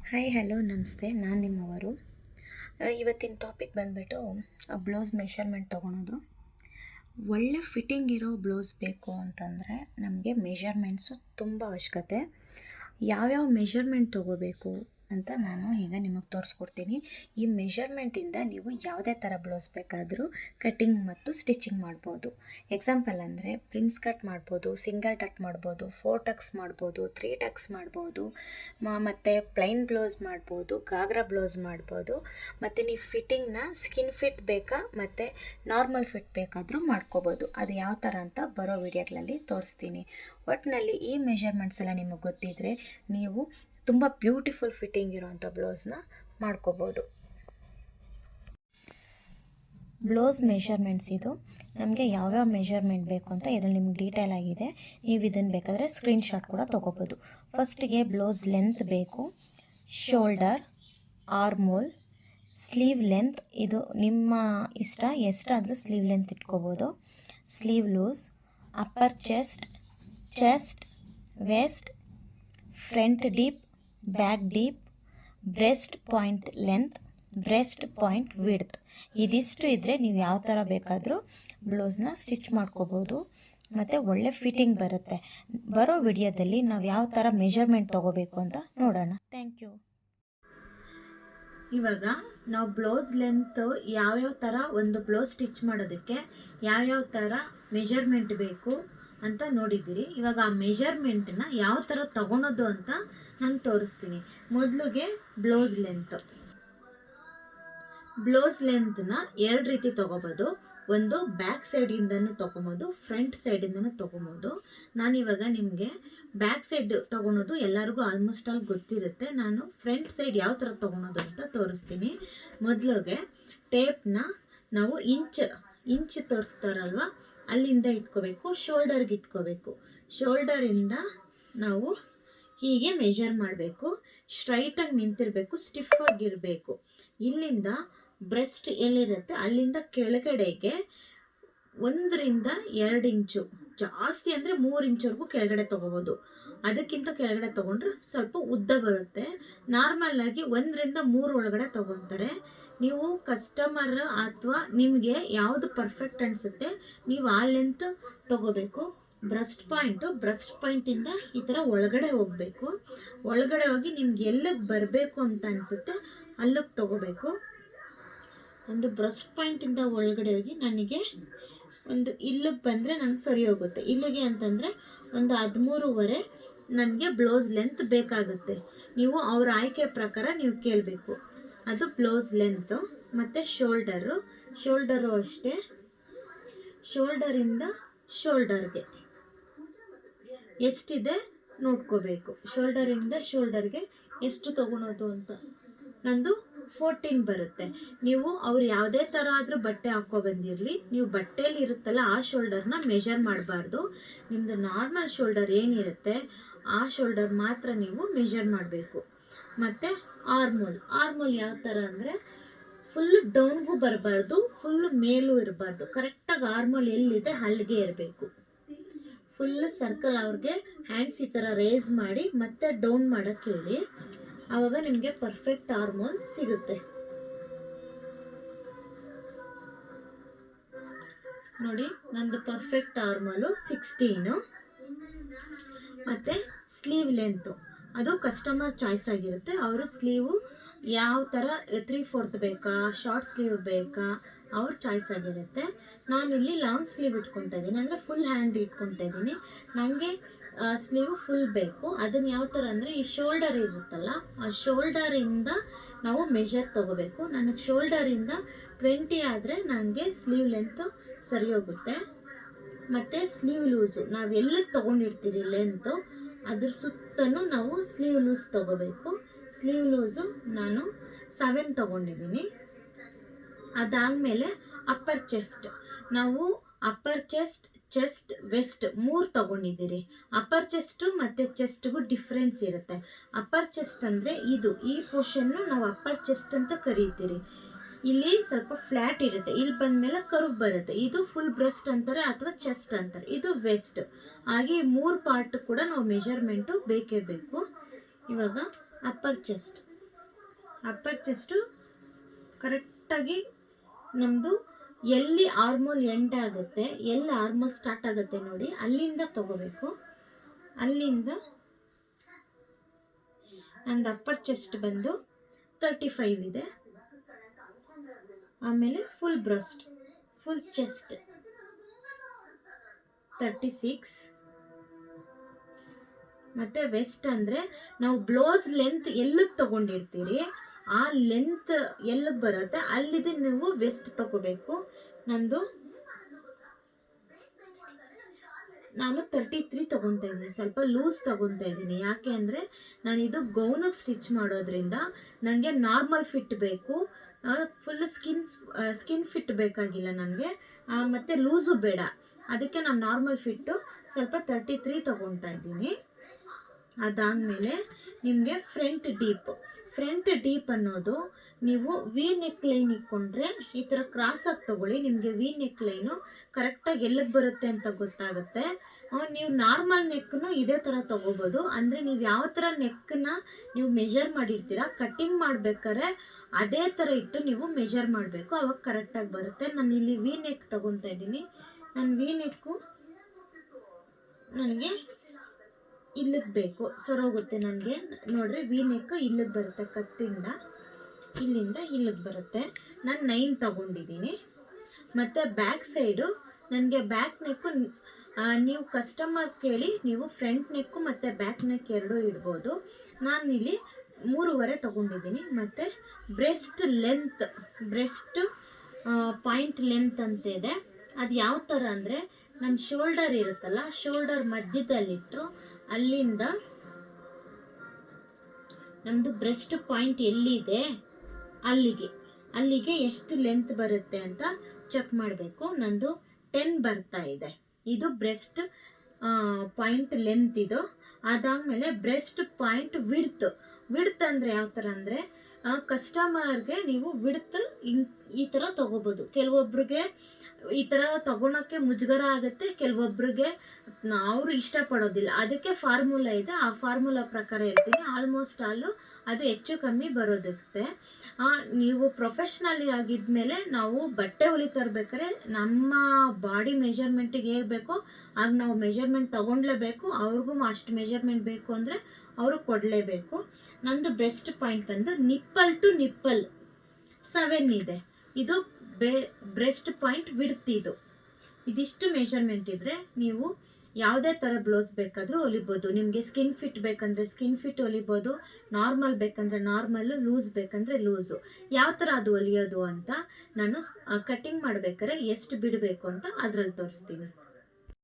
Hi hello ನಮಸ್ತೆ, ನಾನು ನಿಮ್ಮವರು. ಇವತ್ತಿನ ಟಾಪಿಕ್ ಬಂದುಬಿಟ್ಟು ಬ್ಲೌಸ್ ಮೆಷರ್ಮೆಂಟ್ ತೊಗೊಳೋದು. ಒಳ್ಳೆ ಫಿಟ್ಟಿಂಗ್ ಇರೋ ಬ್ಲೌಸ್ ಬೇಕು ಅಂತಂದರೆ ನಮಗೆ ಮೆಷರ್ಮೆಂಟ್ಸು ತುಂಬ ಅವಶ್ಯಕತೆ. ಯಾವ್ಯಾವ ಮೆಷರ್ಮೆಂಟ್ ತೊಗೋಬೇಕು ಅಂತ ನಾನು ಈಗ ನಿಮಗೆ ತೋರಿಸ್ಕೊಡ್ತೀನಿ. ಈ ಮೆಷರ್ಮೆಂಟಿಂದ ನೀವು ಯಾವುದೇ ಥರ ಬ್ಲೌಸ್ ಬೇಕಾದರೂ ಕಟ್ಟಿಂಗ್ ಮತ್ತು ಸ್ಟಿಚಿಂಗ್ ಮಾಡ್ಬೋದು. ಎಕ್ಸಾಂಪಲ್ ಅಂದರೆ ಪ್ರಿನ್ಸ್ ಕಟ್ ಮಾಡ್ಬೋದು, ಸಿಂಗಲ್ ಟಕ್ ಮಾಡ್ಬೋದು, 4 ಟಕ್ಸ್ ಮಾಡ್ಬೋದು, 3 ಟಕ್ಸ್ ಮಾಡ್ಬೋದು, ಮತ್ತು ಪ್ಲೈನ್ ಬ್ಲೌಸ್ ಮಾಡ್ಬೋದು, ಗಾಗ್ರಾ ಬ್ಲೌಸ್ ಮಾಡ್ಬೋದು. ಮತ್ತು ನೀವು ಫಿಟ್ಟಿಂಗ್ನ ಸ್ಕಿನ್ ಫಿಟ್ ಬೇಕಾ ಮತ್ತು ನಾರ್ಮಲ್ ಫಿಟ್ ಬೇಕಾದರೂ ಮಾಡ್ಕೋಬೋದು. ಅದು ಯಾವ ಥರ ಅಂತ ಬರೋ ವಿಡಿಯೋಗಳಲ್ಲಿ ತೋರಿಸ್ತೀನಿ. ಒಟ್ಟಿನಲ್ಲಿ ಈ ಮೆಷರ್ಮೆಂಟ್ಸ್ ಎಲ್ಲ ನಿಮಗೆ ಗೊತ್ತಿದ್ದರೆ ನೀವು ತುಂಬ ಬ್ಯೂಟಿಫುಲ್ ಫಿಟ್ಟಿಂಗ್ ಇರೋವಂಥ ಬ್ಲೌಸ್ನ ಮಾಡ್ಕೋಬೋದು. ಬ್ಲೌಸ್ ಮೆಷರ್ಮೆಂಟ್ಸ್ ಇದು ನಮಗೆ ಯಾವ್ಯಾವ ಮೆಷರ್ಮೆಂಟ್ ಬೇಕು ಅಂತ ಇದರಲ್ಲಿ ನಿಮ್ಗೆ ಡೀಟೇಲ್ ಆಗಿದೆ. ನೀವು ಇದನ್ನು ಬೇಕಾದರೆ ಸ್ಕ್ರೀನ್ಶಾಟ್ ಕೂಡ ತೊಗೋಬೋದು. ಫಸ್ಟಿಗೆ ಬ್ಲೌಸ್ ಲೆಂತ್ ಬೇಕು, ಶೋಲ್ಡರ್, ಆರ್ಮೋಲ್, ಸ್ಲೀವ್ ಲೆಂತ್ ಇದು ನಿಮ್ಮ ಇಷ್ಟ, ಎಷ್ಟಾದರೂ ಸ್ಲೀವ್ ಲೆಂತ್ ಇಟ್ಕೋಬೋದು. Sleeve loose, upper chest, waist, front deep, back deep, breast point length, breast point width. ಇದಿಷ್ಟು ಇದ್ದರೆ ನೀವು ಯಾವ ಥರ ಬೇಕಾದರೂ ಬ್ಲೌಸ್ನ ಸ್ಟಿಚ್ ಮಾಡ್ಕೋಬೋದು ಮತ್ತು ಒಳ್ಳೆ ಫಿಟ್ಟಿಂಗ್ ಬರುತ್ತೆ. ಬರೋ ವಿಡಿಯೋದಲ್ಲಿ ನಾವು ಯಾವ ಥರ ಮೆಷರ್ಮೆಂಟ್ ತೊಗೋಬೇಕು ಅಂತ ನೋಡೋಣ. Thank you. ಇವಾಗ ನಾವು ಬ್ಲೌಸ್ ಲೆಂತ್ ಯಾವ್ಯಾವ ಥರ ಒಂದು ಬ್ಲೌಸ್ ಸ್ಟಿಚ್ ಮಾಡೋದಕ್ಕೆ ಯಾವ್ಯಾವ ಥರ ಮೆಷರ್ಮೆಂಟ್ ಬೇಕು ಅಂತ ನೋಡಿದ್ದೀರಿ. ಇವಾಗ ಆ ಮೆಷರ್ಮೆಂಟನ್ನ ಯಾವ ಥರ ತೊಗೊಳೋದು ಅಂತ ನಾನು ತೋರಿಸ್ತೀನಿ. ಮೊದಲಿಗೆ ಬ್ಲೌಸ್ ಲೆಂತ್ನ 2 ರೀತಿ ತೊಗೋಬೋದು. ಒಂದು ಬ್ಯಾಕ್ ಸೈಡಿಂದನೂ ತೊಗೊಬೋದು, ಫ್ರಂಟ್ ಸೈಡಿಂದನೂ ತೊಗೊಬೋದು. ನಾನಿವಾಗ ನಿಮಗೆ ಬ್ಯಾಕ್ ಸೈಡ್ ತೊಗೊಳೋದು ಎಲ್ಲರಿಗೂ ಆಲ್ಮೋಸ್ಟ್ ಆಲ್ ಗೊತ್ತಿರುತ್ತೆ. ನಾನು ಫ್ರಂಟ್ ಸೈಡ್ ಯಾವ ಥರ ತೊಗೊಳೋದು ಅಂತ ತೋರಿಸ್ತೀನಿ. ಮೊದಲಿಗೆ ಟೇಪ್ನ ನಾವು ಇಂಚ್ ತೋರಿಸ್ತಾರಲ್ವ ಅಲ್ಲಿಂದ ಇಟ್ಕೋಬೇಕು, ಶೋಲ್ಡರ್ಗೆ ಇಟ್ಕೋಬೇಕು. ಶೋಲ್ಡರಿಂದ ನಾವು ಹೀಗೆ ಮೆಷರ್ ಮಾಡಬೇಕು. ಸ್ಟ್ರೈಟಾಗಿ ನಿಂತಿರಬೇಕು, ಸ್ಟಿಫಾಗಿರಬೇಕು. ಇಲ್ಲಿಂದ ಬ್ರೆಸ್ಟ್ ಎಲ್ಲಿರುತ್ತೆ ಅಲ್ಲಿಂದ ಕೆಳಗಡೆಗೆ 1 ರಿಂದ 2 ಇಂಚು, ಜಾಸ್ತಿ ಅಂದರೆ 3 ಇಂಚವರೆಗೂ ಕೆಳಗಡೆ ತೊಗೋಬೋದು. ಅದಕ್ಕಿಂತ ಕೆಳಗಡೆ ತೊಗೊಂಡ್ರೆ ಸ್ವಲ್ಪ ಉದ್ದ ಬರುತ್ತೆ. ನಾರ್ಮಲ್ಲಾಗಿ 1 ರಿಂದ 3 ಒಳಗಡೆ ತೊಗೊತಾರೆ. ನೀವು ಕಸ್ಟಮರ್ ಅಥವಾ ನಿಮಗೆ ಯಾವುದು ಪರ್ಫೆಕ್ಟ್ ಅನಿಸುತ್ತೆ ನೀವು ಆ ಲೆಂತ್ ತೊಗೋಬೇಕು. ಬ್ರೆಸ್ಟ್ ಪಾಯಿಂಟಿಂದ ಈ ಥರ ಒಳಗಡೆ ಹೋಗಬೇಕು. ಒಳಗಡೆ ಹೋಗಿ ನಿಮ್ಗೆ ಎಲ್ಲಿಗೆ ಬರಬೇಕು ಅಂತ ಅನಿಸುತ್ತೆ ಅಲ್ಲಿಗೆ ತೊಗೋಬೇಕು. ಒಂದು ಬ್ರೆಸ್ಟ್ ಪಾಯಿಂಟಿಂದ ಒಳಗಡೆ ಹೋಗಿ ನನಗೆ ಒಂದು ಇಲ್ಲಿಗೆ ಬಂದರೆ ನಂಗೆ ಸರಿ ಹೋಗುತ್ತೆ. ಇಲ್ಲಿಗೆ ಅಂತಂದರೆ ಒಂದು 13.5 ನನಗೆ ಬ್ಲೌಸ್ ಲೆಂತ್ ಬೇಕಾಗುತ್ತೆ. ನೀವು ಅವ್ರ ಆಯ್ಕೆ ಪ್ರಕಾರ ನೀವು ಕೇಳಬೇಕು. ಅದು ಬ್ಲೌಸ್ ಲೆಂತು. ಮತ್ತು ಶೋಲ್ಡರು ಅಷ್ಟೇ. ಶೋಲ್ಡರಿಂದ ಶೋಲ್ಡರ್ಗೆ ಎಷ್ಟಿದೆ ನೋಡ್ಕೋಬೇಕು. ಶೋಲ್ಡರಿಂದ ಶೋಲ್ಡರ್ಗೆ ಎಷ್ಟು ತೊಗೊಳೋದು ಅಂತ ನಂದು 14 ಬರುತ್ತೆ. ನೀವು ಅವ್ರು ಯಾವುದೇ ಥರ ಆದರೂ ಬಟ್ಟೆ ಹಾಕೋ ಬಂದಿರಲಿ, ನೀವು ಬಟ್ಟೆಯಲ್ಲಿ ಇರುತ್ತಲ್ಲ ಆ ಶೋಲ್ಡರ್ನ ಮೆಷರ್ ಮಾಡಬಾರ್ದು. ನಿಮ್ಮದು ನಾರ್ಮಲ್ ಶೋಲ್ಡರ್ ಏನಿರುತ್ತೆ ಆ ಶೋಲ್ಡರ್ ಮಾತ್ರ ನೀವು ಮೆಷರ್ ಮಾಡಬೇಕು. ಮತ್ತು ಆರ್ಮೋಲ್ ಯಾವ ಥರ ಅಂದರೆ ಫುಲ್ ಡೌನ್ಗೂ ಬರಬಾರ್ದು, ಫುಲ್ ಮೇಲೂ ಇರಬಾರ್ದು. ಕರೆಕ್ಟಾಗಿ ಆರ್ಮೋಲ್ ಎಲ್ಲಿದೆ ಅಲ್ಲಿಗೆ ಇರಬೇಕು. ಫುಲ್ ಸರ್ಕಲ್ ಅವ್ರಿಗೆ ಹ್ಯಾಂಡ್ಸ್ ಈ ಥರ ರೇಸ್ ಮಾಡಿ ಮತ್ತೆ ಡೌನ್ ಮಾಡೋಕ್ಕೆ ಹೇಳಿ. ಆವಾಗ ನಿಮಗೆ ಪರ್ಫೆಕ್ಟ್ ಆರ್ಮೋಲ್ ಸಿಗುತ್ತೆ. ನೋಡಿ ನಂದು ಪರ್ಫೆಕ್ಟ್ ಆರ್ಮೋಲು 16. ಮತ್ತು ಸ್ಲೀವ್ ಲೆಂತು ಅದು ಕಸ್ಟಮರ್ ಚಾಯ್ಸ್ ಆಗಿರುತ್ತೆ. ಅವರು ಸ್ಲೀವು ಯಾವ ಥರ 3/4 ಬೇಕಾ, ಶಾರ್ಟ್ ಸ್ಲೀವ್ ಬೇಕಾ, ಅವ್ರ ಚಾಯ್ಸ್ ಆಗಿರುತ್ತೆ. ನಾನಿಲ್ಲಿ ಲಾಂಗ್ ಸ್ಲೀವ್ ಇಟ್ಕೊತಾ ಇದ್ದೀನಿ, ಅಂದರೆ ಫುಲ್ ಹ್ಯಾಂಡ್ ಇಟ್ಕೊತಾ ಇದ್ದೀನಿ. ನನಗೆ ಸ್ಲೀವ್ ಫುಲ್ ಬೇಕು. ಅದನ್ನು ಯಾವ ಥರ ಅಂದರೆ ಈ ಶೋಲ್ಡರ್ ಇರುತ್ತಲ್ಲ ಆ ಶೋಲ್ಡರಿಂದ ನಾವು ಮೆಷರ್ ತೊಗೋಬೇಕು. ನನಗೆ ಶೋಲ್ಡರಿಂದ 20 ಆದರೆ ನನಗೆ ಸ್ಲೀವ್ ಲೆಂತು ಸರಿ ಹೋಗುತ್ತೆ. ಮತ್ತು ಸ್ಲೀವ್ ಲೂಸು ನಾವು ಎಲ್ಲಿಗೆ ತೊಗೊಂಡಿರ್ತೀರಿ ಲೆಂತು ಅದ್ರ ಸುತ್ತಲೂ ನಾವು ಸ್ಲೀವ್ ಲೂಸ್ ತೊಗೋಬೇಕು. ಸ್ಲೀವ್ ಲೂಸು ನಾನು 7 ತೊಗೊಂಡಿದ್ದೀನಿ. ಅದಾದಮೇಲೆ ಅಪ್ಪರ್ ಚೆಸ್ಟ್, ನಾವು ಅಪ್ಪರ್ ಚೆಸ್ಟ್ ವೆಸ್ಟ್ 3 ತೊಗೊಂಡಿದ್ದೀರಿ. ಅಪ್ಪರ್ ಚೆಸ್ಟು ಮತ್ತು ಚೆಸ್ಟ್ಗೂ ಡಿಫ್ರೆನ್ಸ್ ಇರುತ್ತೆ. ಅಪ್ಪರ್ ಚೆಸ್ಟ್ ಅಂದರೆ ಈ ಪೋರ್ಷನ್ನು ನಾವು ಅಪ್ಪರ್ ಚೆಸ್ಟ್ ಅಂತ ಕರೀತೀರಿ. ಇಲ್ಲಿ ಸ್ವಲ್ಪ ಫ್ಲ್ಯಾಟ್ ಇರುತ್ತೆ, ಇಲ್ಲಿ ಬಂದಮೇಲೆ ಕರ್ವ್ ಬರುತ್ತೆ. ಇದು ಫುಲ್ ಬ್ರೆಸ್ಟ್ ಅಂತಾರೆ ಅಥವಾ ಚೆಸ್ಟ್ ಅಂತಾರೆ. ಇದು ವೆಸ್ಟ್. ಹಾಗೆ 3 ಪಾರ್ಟ್ ಕೂಡ ನಾವು ಮೆಷರ್ಮೆಂಟು ಬೇಕೇ ಬೇಕು. ಇವಾಗ ಅಪ್ಪರ್ ಚೆಸ್ಟ್ ಅಪ್ಪರ್ ಚೆಸ್ಟು ಕರೆಕ್ಟಾಗಿ ನಮ್ಮದು ಎಲ್ಲಿ ಆರ್ಮೋಲ್ ಎಂಡ್ ಆಗುತ್ತೆ, ಎಲ್ಲಿ ಆರ್ಮೋಲ್ ಸ್ಟಾರ್ಟ್ ಆಗುತ್ತೆ ನೋಡಿ, ಅಲ್ಲಿಂದ ತಗೋಬೇಕು. ಅಲ್ಲಿಂದ ನಂದು ಅಪ್ಪರ್ ಚೆಸ್ಟ್ ಬಂದು 35 ಇದೆ. ಆಮೇಲೆ ಫುಲ್ ಬ್ರೆಸ್ಟ್, ಫುಲ್ ಚೆಸ್ಟ್ 36. ಮತ್ತು ವೆಸ್ಟ್ ಅಂದರೆ ನಾವು ಬ್ಲೌಸ್ ಲೆಂತ್ ಎಲ್ಲಿಗೆ ತೊಗೊಂಡಿರ್ತೀರಿ ಆ ಲೆಂತ್ ಎಲ್ಲಿಗೆ ಬರುತ್ತೆ ಅಲ್ಲಿದೆ ನೀವು ವೆಸ್ಟ್ ತೊಗೋಬೇಕು. ನಾನು 33 ತೊಗೊತಾ ಇದ್ದೀನಿ, ಸ್ವಲ್ಪ ಲೂಸ್ ತೊಗೊತಾ ಇದ್ದೀನಿ. ಯಾಕೆ ಅಂದರೆ ನಾನಿದು ಗೌನಿಗೆ ಸ್ಟಿಚ್ ಮಾಡೋದ್ರಿಂದ ನನಗೆ ನಾರ್ಮಲ್ ಫಿಟ್ ಬೇಕು, ಫುಲ್ ಸ್ಕಿನ್ ಫಿಟ್ ಬೇಕಾಗಿಲ್ಲ ನನಗೆ, ಮತ್ತು ಲೂಸು ಬೇಡ. ಅದಕ್ಕೆ ನಾನು ನಾರ್ಮಲ್ ಫಿಟ್ಟು ಸ್ವಲ್ಪ 33 ತೊಗೊತಾ ಇದ್ದೀನಿ. ಅದಾದಮೇಲೆ ನಿಮಗೆ ಫ್ರಂಟ್ ಡೀಪ್ ಅನ್ನೋದು ನೀವು ವಿ ನೆಕ್ ಲೈನ್ ಇಟ್ಕೊಂಡ್ರೆ ಈ ಥರ ಕ್ರಾಸಾಗಿ ತೊಗೊಳ್ಳಿ. ನಿಮಗೆ ವಿ ನೆಕ್ ಲೈನು ಕರೆಕ್ಟಾಗಿ ಎಲ್ಲಿಗೆ ಬರುತ್ತೆ ಅಂತ ಗೊತ್ತಾಗುತ್ತೆ. ನೀವು ನಾರ್ಮಲ್ ನೆಕ್ಕನ್ನು ಇದೇ ಥರ ತೊಗೋಬೋದು. ಅಂದರೆ ನೀವು ಯಾವ ಥರ ನೆಕ್ಕನ್ನ ನೀವು ಮೆಷರ್ ಮಾಡಿರ್ತೀರ ಕಟ್ಟಿಂಗ್ ಮಾಡ್ಬೇಕಾದ್ರೆ ಅದೇ ಥರ ಇಟ್ಟು ನೀವು ಮೆಷರ್ ಮಾಡಬೇಕು, ಅವಾಗ ಕರೆಕ್ಟಾಗಿ ಬರುತ್ತೆ. ನಾನು ಇಲ್ಲಿ ವಿ ನೆಕ್ ತೊಗೊತಾ ಇದ್ದೀನಿ. ನಾನು ವಿ ನೆಕ್ಕು ನನಗೆ ಇಲ್ಲಿಗೆ ಬೇಕು, ಸರೋಗುತ್ತೆ ನನಗೆ. ನೋಡ್ರಿ ವಿ ನೆಕ್ ಇಲ್ಲಿಗೆ ಬರುತ್ತೆ, ಕತ್ತಿಂದ ಇಲ್ಲಿಂದ ಇಲ್ಲಿಗೆ ಬರುತ್ತೆ. ನಾನು 9 ತೊಗೊಂಡಿದ್ದೀನಿ. ಮತ್ತು ಬ್ಯಾಕ್ ಸೈಡು ನನಗೆ ಬ್ಯಾಕ್ ನೆಕ್ಕು ನೀವು ಕಸ್ಟಮರ್ ಕೇಳಿ ನೀವು ಫ್ರಂಟ್ ನೆಕ್ಕು ಮತ್ತು ಬ್ಯಾಕ್ ನೆಕ್ ಎರಡೂ ಇಡ್ಬೋದು. ನಾನಿಲ್ಲಿ 3.5 ತೊಗೊಂಡಿದ್ದೀನಿ. ಮತ್ತು ಬ್ರೆಸ್ಟ್ ಪಾಯಿಂಟ್ ಲೆಂತ್ ಅಂತ ಇದೆ. ಅದು ಯಾವ ಥರ ಅಂದರೆ ನಮ್ಮ ಶೋಲ್ಡರ್ ಇರುತ್ತಲ್ಲ, ಶೋಲ್ಡರ್ ಮಧ್ಯದಲ್ಲಿಟ್ಟು ಅಲ್ಲಿಂದ ನಮ್ಮದು ಬ್ರೆಸ್ಟ್ ಪಾಯಿಂಟ್ ಎಲ್ಲಿದೆ ಅಲ್ಲಿಗೆ ಎಷ್ಟು ಲೆಂತ್ ಬರುತ್ತೆ ಅಂತ ಚೆಕ್ ಮಾಡಬೇಕು. ನಂದು 10 ಬರ್ತಾ ಇದೆ. ಇದು ಬ್ರೆಸ್ಟ್ ಪಾಯಿಂಟ್ ಲೆಂತ್ ಇದು. ಅದಾದಮೇಲೆ ಬ್ರೆಸ್ಟ್ ಪಾಯಿಂಟ್ ವಿಡ್ತ್ ಅಂದರೆ ಯಾವ ಥರ ಅಂದರೆ ಕಸ್ಟಮರ್ಗೆ ನೀವು ವಿಡ್ತ್ ಈ ಥರ ತೊಗೋಬೋದು. ಕೆಲವೊಬ್ರಿಗೆ ಈ ಥರ ತೊಗೊಳಕ್ಕೆ ಮುಜುಗರ ಆಗುತ್ತೆ, ಕೆಲವೊಬ್ರಿಗೆ ಅವರು ಇಷ್ಟಪಡೋದಿಲ್ಲ. ಅದಕ್ಕೆ ಫಾರ್ಮುಲಾ ಇದೆ, ಆ ಫಾರ್ಮುಲಾ ಪ್ರಕಾರ ಹೇಳ್ತೀನಿ. ಆಲ್ಮೋಸ್ಟ್ ಅದು ಹೆಚ್ಚು ಕಮ್ಮಿ ಬರೋದಕ್ಕೆ ನೀವು ಪ್ರೊಫೆಷ್ನಲಿ ಆಗಿದ್ಮೇಲೆ ನಾವು ಬಟ್ಟೆ ಹೊಲಿತಾ ಇರ್ಬೇಕಾದ್ರೆ ನಮ್ಮ ಬಾಡಿ ಮೆಜರ್ಮೆಂಟಿಗೆ ಹೇಗೆ ಬೇಕೋ ಆಗ ನಾವು ಮೆಜರ್ಮೆಂಟ್ ತೊಗೊಳ್ಲೇಬೇಕು. ಅವ್ರಿಗೂ ಅಷ್ಟು ಮೆಜರ್ಮೆಂಟ್ ಬೇಕು ಅಂದರೆ ಅವರು ಕೊಡಲೇಬೇಕು. ನಂದು ಬ್ರೆಸ್ಟ್ ಪಾಯಿಂಟ್ ಬಂದು ನಿಪ್ಪಲ್ ಟು ನಿಪ್ಪಲ್ 7 ಇದೆ. ಇದು ಬ್ರೆಸ್ಟ್ ಪಾಯಿಂಟ್ ವಿಡ್ತ್. ಇದಿಷ್ಟು ಮೆಜರ್ಮೆಂಟ್ ಇದ್ದರೆ ನೀವು ಯಾವುದೇ ಥರ ಬ್ಲೌಸ್ ಬೇಕಾದರೂ ಹೊಲಿಬೋದು. ನಿಮಗೆ ಸ್ಕಿನ್ ಫಿಟ್ ಬೇಕಂದರೆ ಸ್ಕಿನ್ ಫಿಟ್ ಹೊಲಿಬೋದು, ನಾರ್ಮಲ್ ಬೇಕಂದರೆ ನಾರ್ಮಲ್ಲು, ಲೂಸ್ ಬೇಕಂದರೆ ಲೂಸು. ಯಾವ ಥರ ಅದು ಹೊಲಿಯೋದು ಅಂತ ನಾನು ಕಟ್ಟಿಂಗ್ ಮಾಡ್ಬೇಕಾದ್ರೆ ಎಷ್ಟು ಬಿಡಬೇಕು ಅಂತ ಅದರಲ್ಲಿ ತೋರಿಸ್ತೀನಿ.